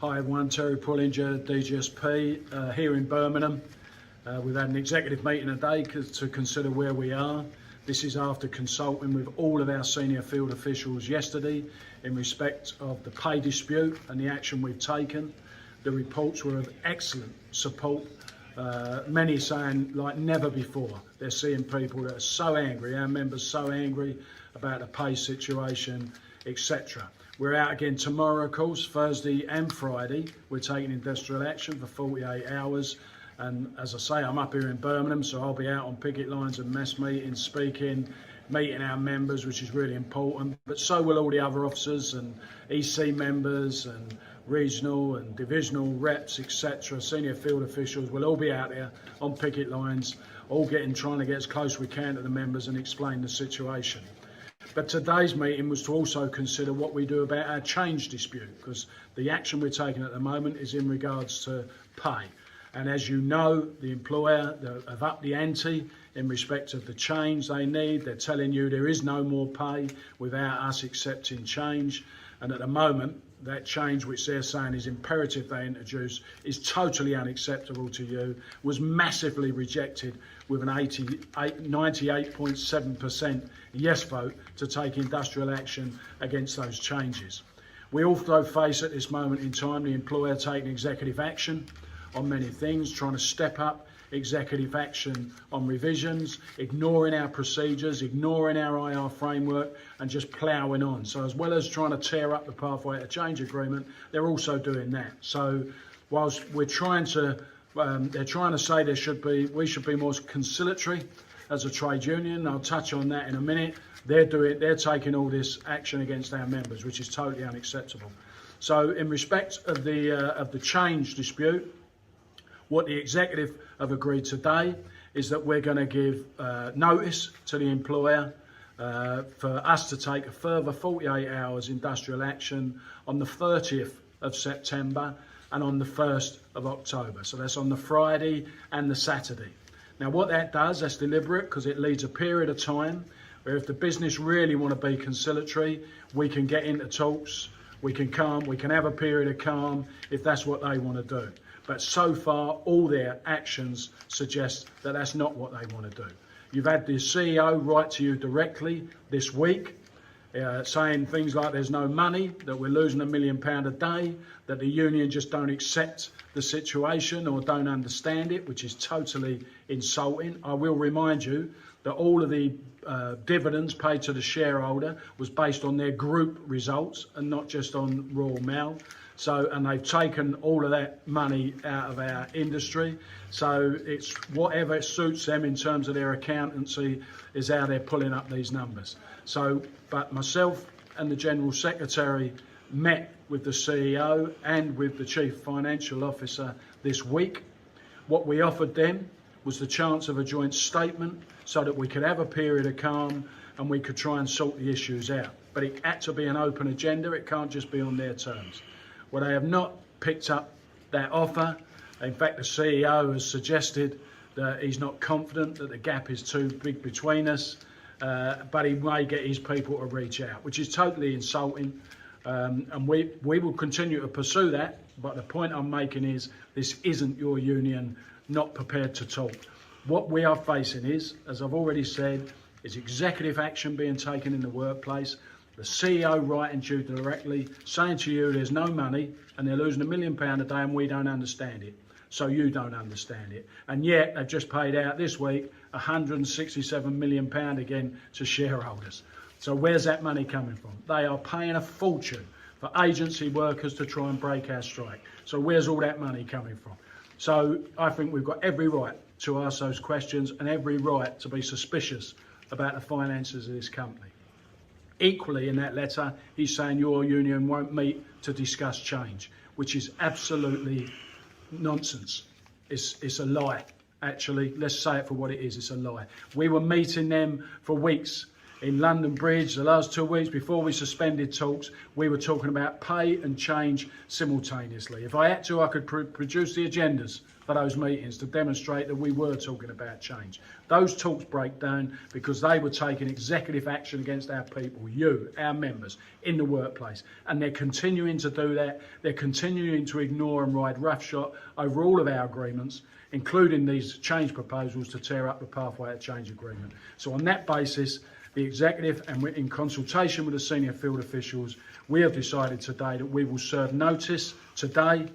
Hi everyone, Terry Pullinger, DGSP, here in Birmingham. We've had an executive meeting today to consider where we are. This is after consulting with all of our senior field officials yesterday in respect of the pay dispute and the action we've taken. The reports were of excellent support. Many saying like never before. They're seeing people that are so angry, our members so angry about the pay situation, etc. We're out again tomorrow, of course, Thursday and Friday. We're taking industrial action for 48 hours. And as I say, I'm up here in Birmingham, so I'll be out on picket lines and mass meetings, speaking, meeting our members, which is really important. But so will all the other officers and EC members and regional and divisional reps, etc. Senior field officials will all be out there on picket lines, all trying to get as close as we can to the members and explain the situation. But today's meeting was to also consider what we do about our change dispute, because the action we're taking at the moment is in regards to pay. And as you know, the employer have upped the ante in respect of the change they need. They're telling you there is no more pay without us accepting change. And at the moment, that change, which they're saying is imperative they introduce, is totally unacceptable to you, was massively rejected with an 98.7% yes vote to take industrial action against those changes. We also face at this moment in time the employer taking executive action on many things, trying to step up executive action on revisions, ignoring our procedures, ignoring our IR framework, and just ploughing on. So as well as trying to tear up the pathway to change agreement, they're also doing that. So whilst we're trying to, they're trying to say we should be more conciliatory as a trade union. I'll touch on that in a minute. They're taking all this action against our members, which is totally unacceptable. So in respect of the change dispute, what the executive have agreed today is that we're going to give notice to the employer for us to take a further 48 hours industrial action on the 30th of September and on the 1st of October. So that's on the Friday and the Saturday. Now what that does, that's deliberate because it leads a period of time where if the business really want to be conciliatory, we can get into talks, we can have a period of calm if that's what they want to do. But so far, all their actions suggest that that's not what they want to do. You've had the CEO write to you directly this week, saying things like there's no money, that we're losing £1 million a day, that the union just don't accept the situation or don't understand it, which is totally insulting. I will remind you that all of the dividends paid to the shareholder was based on their group results and not just on Royal Mail. So, and they've taken all of that money out of our industry. So it's whatever suits them in terms of their accountancy is how they're pulling up these numbers. So, but myself and the General Secretary met with the CEO and with the Chief Financial Officer this week. What we offered them was the chance of a joint statement so that we could have a period of calm and we could try and sort the issues out. But it had to be an open agenda. It can't just be on their terms. Well, they have not picked up that offer. In fact, the CEO has suggested that he's not confident, that the gap is too big between us, but he may get his people to reach out, which is totally insulting. And we will continue to pursue that. But the point I'm making is this isn't your union not prepared to talk. What we are facing is, as I've already said, is executive action being taken in the workplace. The CEO writing to you directly, saying to you there's no money and they're losing £1 million a day and we don't understand it. So you don't understand it. And yet they've just paid out this week £167 million again to shareholders. So where's that money coming from? They are paying a fortune for agency workers to try and break our strike. So where's all that money coming from? So I think we've got every right to ask those questions and every right to be suspicious about the finances of this company. Equally, in that letter, he's saying your union won't meet to discuss change, which is absolutely nonsense. It's a lie, actually. Let's say it for what it is. It's a lie. We were meeting them for weeks in London Bridge the last 2 weeks before we suspended talks, we were talking about pay and change simultaneously. If I had to, I could produce the agendas for those meetings to demonstrate that we were talking about change. Those talks break down because they were taking executive action against our people, you, our members, in the workplace. And they're continuing to do that. They're continuing to ignore and ride roughshod over all of our agreements, including these change proposals to tear up the pathway to change agreement. So on that basis, the executive, and in consultation with the senior field officials, we have decided today that we will serve notice today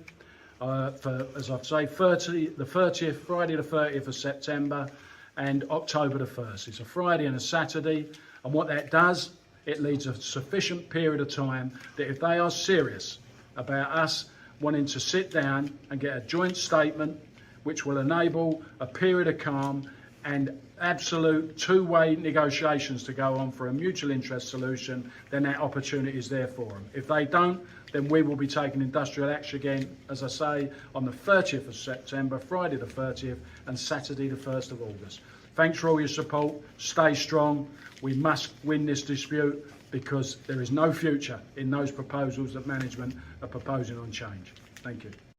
for, as I say, Friday the 30th of September and October the 1st. It's a Friday and a Saturday, and what that does, it leaves a sufficient period of time that if they are serious about us wanting to sit down and get a joint statement which will enable a period of calm and absolute two-way negotiations to go on for a mutual interest solution, then that opportunity is there for them. If they don't, then we will be taking industrial action again, as I say, on the 30th of September, Friday the 30th, and Saturday the 1st of August. Thanks for all your support. Stay strong. We must win this dispute because there is no future in those proposals that management are proposing on change. Thank you.